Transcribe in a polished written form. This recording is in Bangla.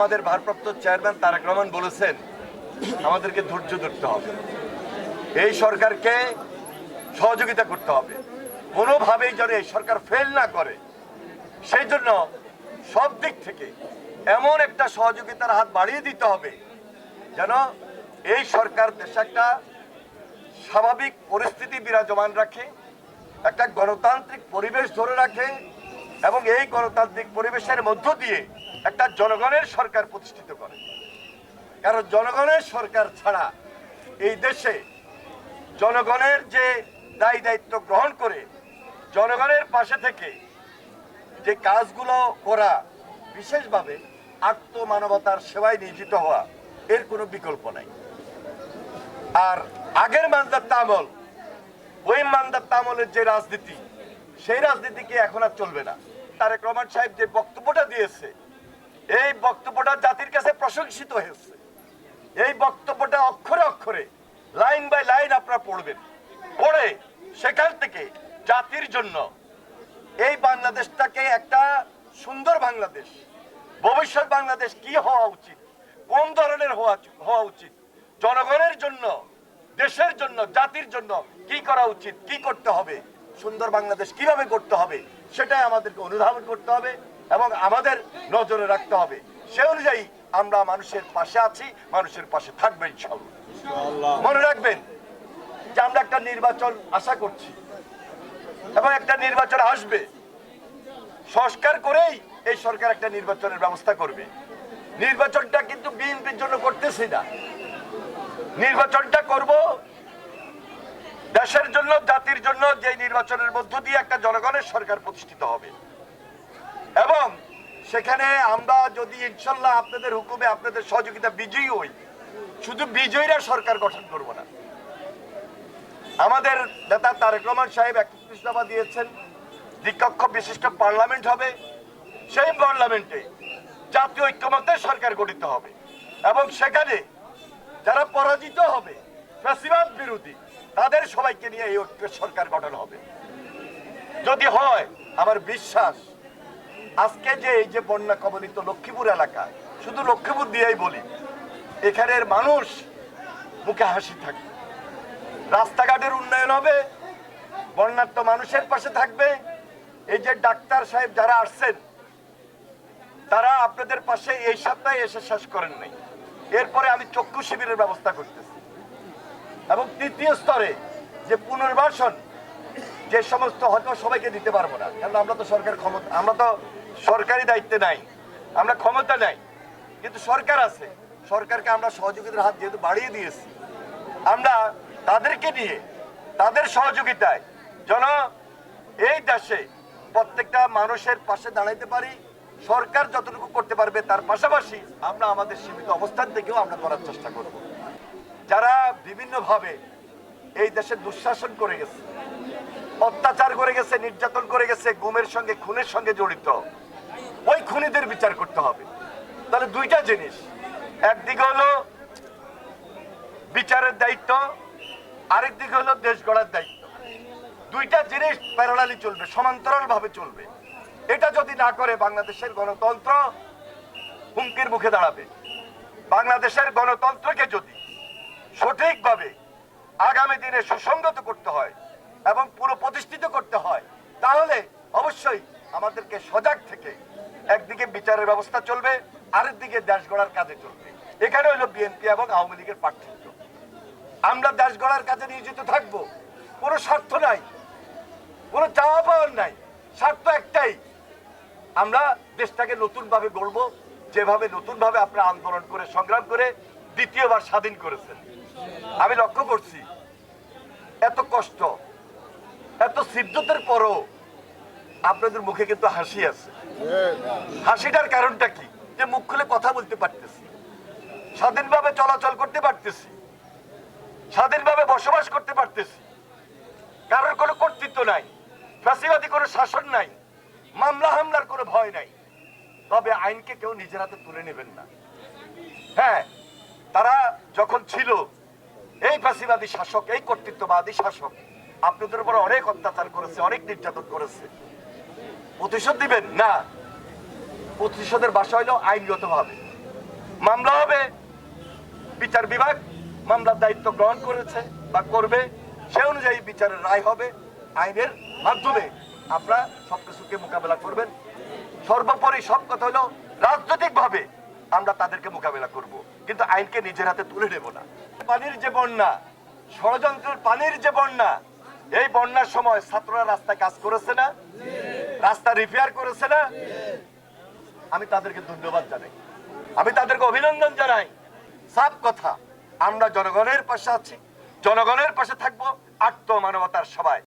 আমাদের ভারপ্রাপ্ত চেয়ারম্যান তারেক রহমান বলেছেন আমাদেরকে ধৈর্য ধরতে হবে, এই সরকারকে সহযোগিতা করতে হবে, কোনোভাবেই যেন এই সরকার ফেল না করে। সেই জন্য সব দিক থেকে এমন একটা সহযোগিতার হাত বাড়িয়ে দিতে হবে যেন এই সরকার দেশে একটা স্বাভাবিক পরিস্থিতি বিরাজমান রাখে, একটা গণতান্ত্রিক পরিবেশ ধরে রাখে এবং এই গণতান্ত্রিক পরিবেশের মধ্য দিয়ে একটা জনগণের সরকার প্রতিষ্ঠিত করে। কারণ জনগণের সরকার ছাড়া এই দেশে জনগণের যে দায় দায়িত্ব গ্রহণ করে জনগণের পাশে থেকে যে কাজগুলো করা, বিশেষভাবে আত্মমানবতার সেবায় নিয়োজিত হওয়া, এর কোনো বিকল্প নাই। আর আগের মানদাত্তা আমল, ওই মানদাত্তা আমলের যে রাজনীতি, সেই রাজনীতিকে এখন আর চলবে না। তারেক রহমান সাহেব যে বক্তব্যটা দিয়েছে, এই বক্তব্যটা জাতির কাছে প্রশংসিত হয়েছে। এই বক্তব্যটা অক্ষরে অক্ষরে, লাইন বাই লাইন আপনারা পড়বেন, পড়ে সেখান থেকে জাতির জন্য এই বাংলাদেশটাকে একটা সুন্দর বাংলাদেশ, ভবিষ্যৎ বাংলাদেশ কি হওয়া উচিত, কোন ধরনের হওয়া উচিত, জনগণের জন্য, দেশের জন্য, জাতির জন্য কি করা উচিত, কি করতে হবে, সুন্দর বাংলাদেশ কিভাবে করতে হবে, সেটাই আমাদেরকে অনুধাবন করতে হবে এবং আমাদের নজরে রাখতে হবে। সে অনুযায়ী আমরা মানুষের পাশে আছি, মানুষের পাশে থাকবেন ইনশাআল্লাহ। মনে রাখবেন যে আমরা একটা নির্বাচন আশা করছি এবং একটা নির্বাচন আসবে। সংস্কার করেই এই সরকার একটা নির্বাচনের ব্যবস্থা করবে। নির্বাচনটা কিন্তু বিএনপির জন্য করতেছি না, নির্বাচনটা করব দেশের জন্য, জাতির জন্য, যে নির্বাচনের মধ্য দিয়ে একটা জনগণের সরকার প্রতিষ্ঠিত হবে। এবং সেখানে আমরা যদি ইনশাল্লাহ আপনাদের হুকুমে, আপনাদের সহযোগিতা বিজয়ী হই, শুধু বিজয়ীরা সরকার গঠন করব না। আমাদের নেতা তারেক রহমান সাহেব এক ইস্তফা দিয়েছেন, দ্বিকক্ষ বিশিষ্ট পার্লামেন্ট হবে। সেই পার্লামেন্টে জাতীয় ঐক্যমত্যের সরকার গঠিত হবে এবং সেখানে যারা পরাজিত হবে, ফ্যাসিবাদ বিরোধী, তাদের সবাইকে নিয়ে এই ঐক্যের সরকার গঠন হবে। যদি হয়, আমার বিশ্বাস আজকে যে এই যে বন্যা কবলিত লক্ষ্মীপুর এলাকা, শুধু লক্ষ্মীপুর দিয়েই বলি, এখানের মানুষ মুখে হাসি থাকবে, রাস্তাঘাটের উন্নয়ন হবে, বন্যার্ত মানুষের পাশে থাকবে। এই যে ডাক্তার সাহেব যারা আসছেন, তারা আপনাদের পাশে এই সপ্তাহে এসে শেষ করেন নাই। এরপরে আমি চক্ষু শিবিরের ব্যবস্থা করতেছি এবং তৃতীয় স্তরে যে পুনর্বাসন, যে সমস্ত, হয়তো সবাইকে দিতে পারবো না, কারণ আমরা তো সরকার ক্ষমতা, আমরা তো সরকারি দায়িত্বে নাই, আমরা ক্ষমতা নাই, কিন্তু সরকার আছে। সরকারকে আমরা সহযোগিতার হাত যেহেতু বাড়িয়ে দিয়েছি, আমরা তাদেরকে নিয়ে, তাদের সহযোগিতায় যেন এই দেশে প্রত্যেকটা মানুষের পাশে দাঁড়াইতে পারি। সরকার যতটুকু করতে পারবে, তার পাশাপাশি আমরা আমাদের সীমিত অবস্থান থেকেও আমরা করার চেষ্টা করব। যারা বিভিন্নভাবে এই দেশে দুঃশাসন করে গেছে, অত্যাচার করে গেছে, নির্যাতন করে গেছে, গুমের সঙ্গে, খুনের সঙ্গে জড়িত, ওই খুনিদের বিচার করতে হবে। তাহলে দুইটা জিনিস, একদিকে হলো বিচারের দায়িত্ব, আরেক দিকে হলো দেশ গড়ার দায়িত্ব। দুইটা জিনিস প্যারালালি চলবে, সমান্তরাল ভাবে চলবে। এটা যদি না করে বাংলাদেশের গণতন্ত্র হুমকির মুখে দাঁড়াবে। বাংলাদেশের গণতন্ত্রকে যদি সঠিকভাবে আগামী দিনে সুসংগত করতে হয় এবং পুনঃপ্রতিষ্ঠিত করতে হয়, তাহলে অবশ্যই আমাদেরকে সজাগ থেকে একদিকে বিচারের ব্যবস্থা চলবে, আরেক দিকে দেশ গড়ার কাজে চলবে। এখানে হলো বিএনপি এবং আওয়ামী লীগের পার্থক্য। আমরা দেশ গড়ার কাজে নিয়োজিত থাকবো, কোনো স্বার্থ নাই, কোনো চাওয়া পাওয়ার নাই, স্বার্থ একটাই, আমরা দেশটাকে নতুন ভাবে গড়বো, যেভাবে নতুন ভাবে আপনারা আন্দোলন করে, সংগ্রাম করে দ্বিতীয়বার স্বাধীন করেছেন। আমি লক্ষ্য করছি এত কষ্ট, এত সিদ্ধতের পরও আপনাদের মুখে কিন্তু হাসি আছে। হাসিটার কারণটা কি? যে মুখ খুলে কথা বলতে পারতেছি, স্বাধীনভাবে চলাচল করতে পারতেছি, স্বাধীনভাবে বসবাস করতে পারতেছি, কারোর কোনো কর্তৃত্ব নাই, ফ্যাসিবাদী কোনো শাসন নাই, মামলা হামলার কোনো ভয় নাই। তবে আইনকে কেউ নিজের হাতে তুলে নেবেন না। হ্যাঁ, তারা যখন ছিল এই ফ্যাসিবাদী শাসক, এই কর্তৃত্ববাদী শাসক, আপনাদের উপর অনেক অত্যাচার করেছে, অনেক নির্যাতন করেছে, প্রতিশোধ দিবেন না। প্রতিশোধের ভাষা হইল আইনগতভাবে। মামলা হবে, বিচার বিভাগ মামলার দায়িত্ব গ্রহণ করেছে বা করবে, সে অনুযায়ী বিচারের রায় হবে। আইনের মাধ্যমে আপনারা সবকিছুকে মোকাবেলা করবেন। সর্বোপরি সব কথা হলো রাজনৈতিক ভাবে আমরা তাদেরকে মোকাবেলা করব, কিন্তু আইনকে নিজের হাতে তুলে নেব না। পানির যে বন্যা, ষড়যন্ত্রের পানির যে বন্যা, এই বন্যার সময় ছাত্ররা রাস্তায় কাজ করেছে না, রাস্তা রিপেয়ার করেছে না। আমি তাদেরকে ধন্যবাদ জানাই, আমি তাদেরকে অভিনন্দন জানাই। সাফ কথা, আমরা জনগণের পাশে আছি, জনগণের পাশে থাকবো, আত্মমানবতার সবাই।